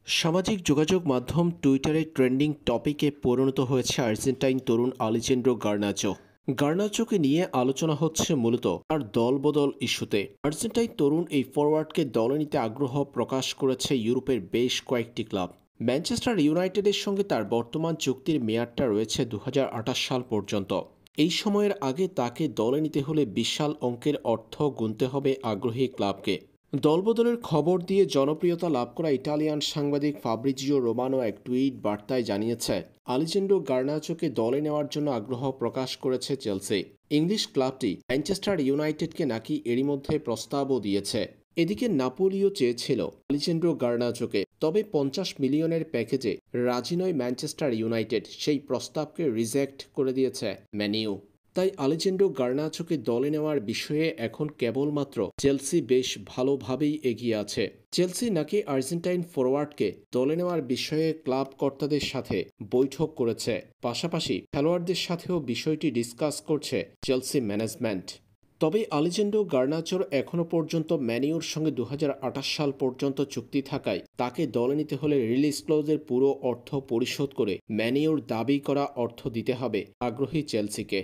সামাজিক যোগাযোগ মাধ্যম টুইটারে ট্রেন্ডিং টপিকে পরিণত হয়েছে আর্জেন্টাইন তরুণ আলেজান্দ্রো গার্নাচো। গার্নাচোকে নিয়ে আলোচনা হচ্ছে মূলত তার দলবদল ইস্যুতে। আর্জেন্টাইন তরুণ এই ফরওয়ার্ডকে দলে নিতে আগ্রহ প্রকাশ করেছে ইউরোপের বেশ কয়েকটি ক্লাব। ম্যানচেস্টার ইউনাইটেডের সঙ্গে তার বর্তমান চুক্তির মেয়াদটা রয়েছে 2028 সাল পর্যন্ত। এই সময়ের আগে তাকে দলে নিতে হলে বিশাল অঙ্কের অর্থ গুনতে হবে আগ্রহী ক্লাবকে। দলবদলের খবর দিয়ে জনপ্রিয়তা লাভ করা ইটালিয়ান সাংবাদিক ফাব্রিজিও রোমানো এক টুইট বার্তায় জানিয়েছে, আলেজান্দ্রো গার্নাচোকে দলে নেওয়ার জন্য আগ্রহ প্রকাশ করেছে চেলসি। ইংলিশ ক্লাবটি ম্যানচেস্টার ইউনাইটেডকে নাকি এরই মধ্যে প্রস্তাবও দিয়েছে। এদিকে নাপোলিও চেয়েছিল আলেজান্দ্রো গার্নাচোকে, তবে 50 মিলিয়নের প্যাকেজে রাজি নয় ম্যানচেস্টার ইউনাইটেড। সেই প্রস্তাবকে রিজেক্ট করে দিয়েছে ম্যানিউ। তাই আলেজান্দ্রো গার্নাচোকে দলে নেওয়ার বিষয়ে এখন কেবলমাত্র চেলসি বেশ ভালোভাবেই এগিয়ে আছে। চেলসি নাকি আর্জেন্টাইন ফরওয়ার্ডকে দলে নেওয়ার বিষয়ে ক্লাব কর্তাদের সাথে বৈঠক করেছে। পাশাপাশি খেলোয়াড়দের সাথেও বিষয়টি ডিসকাস করছে চেলসি ম্যানেজমেন্ট। তবে আলেজান্দ্রো গার্নাচোর এখনও পর্যন্ত ম্যানিউর সঙ্গে 2028 সাল পর্যন্ত চুক্তি থাকায় তাকে দলে নিতে হলে রিলিজ ক্লজের পুরো অর্থ পরিশোধ করে ম্যানিউর দাবি করা অর্থ দিতে হবে আগ্রহী চেলসিকে।